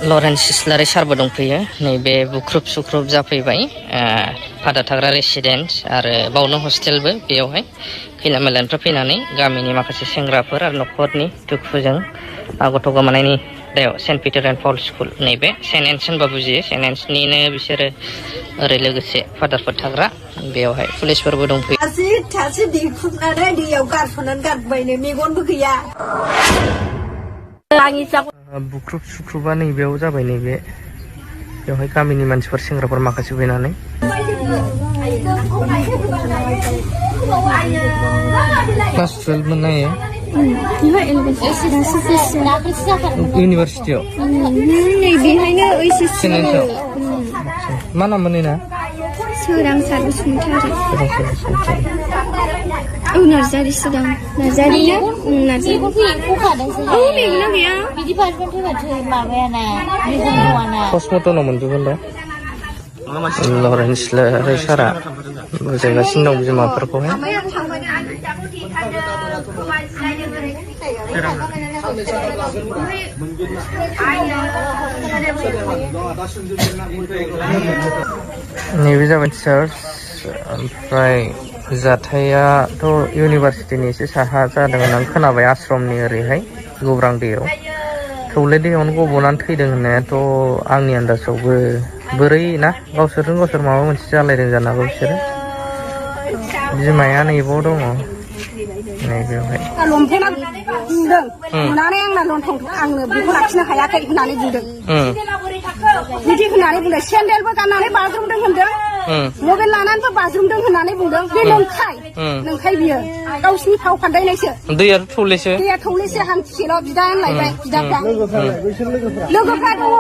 Lawrence सिस्लारि सारबो दंफैयो नैबे बुख्रुब सुख्रुब जाफैबाय फादा थाग्रा रेसिडेन्स आरो बावनो हस्टेलबो बेयावहाय खैला मैलानिफ्राय फैनानै गामिनि माखासे सेंग्राफोर आरो न'खरनि दुखुजों गथ' गोमानायनि दायाव saint Peter and Paul school नैबे सेन्ट एन्स होनबा बुजियो सेन्ट एन्सनिनो बिसोरो ओरै लोगोसे फादारफोर थाग्रा बेयावहाय पुलिसफोरबो दंफैयो थासे दैखुबनानै दैयाव गारफोनानै गारबायनो मेगनबो गैया बुख्रुब सुख्रुबा नैबेयाव जाबाय नैबे बेवहाय गामिनि मानसिफोर सेंग्राफोर माखासे फैनानै क्लास 12 मोननायो इउनिभारसिटियाव मा नाम मोनैना सोरांसार बसुमतारी नार्जारि सिगां नार्जारि ना नार्जारि मेगना गैया बिदि पार्टमेन्ट होबाथाय माबायाना मेगन दङना पस्टमर्टम मोनजोबगोन दा लरेन्स सिस्लारि सारा बुजायगासिनो दं बिमाफोरखौहाय नैबे जाबाय चार्च ओमफ्राय जाथायाथ' इउनिभारसिटिनि एसे साहा जादों होननानै खोनाबाय आश्रमनि ओरैहाय गौरां दैयाव थौले दैयावनो गब'नानै थैदों होननायाथ' आंनि आन्दाजावबो बोरै ना गावसोरजों गावसोर माबा मोनसे जालायदों जानो हागौ बिसोरो बिमाया नैबाव दङ नैबेवहाय लंपेन्टआ बुंदों नुनानै आंना लंपेन्ट आंनो बेखौ लाखिनो हायाखै होननानै बुंदों बिदि होननानै बुंदों सेन्देलबो गाननानै बाज्रुमदों होनदों मबाइल लानानैबो बाज्रुमदों होननानै बुंदों बे नंखाय बियो गावसिनि फाव फान्दायनायसो दैया थौलेसो हान्थिसेल' बिदा होनलायबाय बिदाफ्रा लोगोफ्रा दङ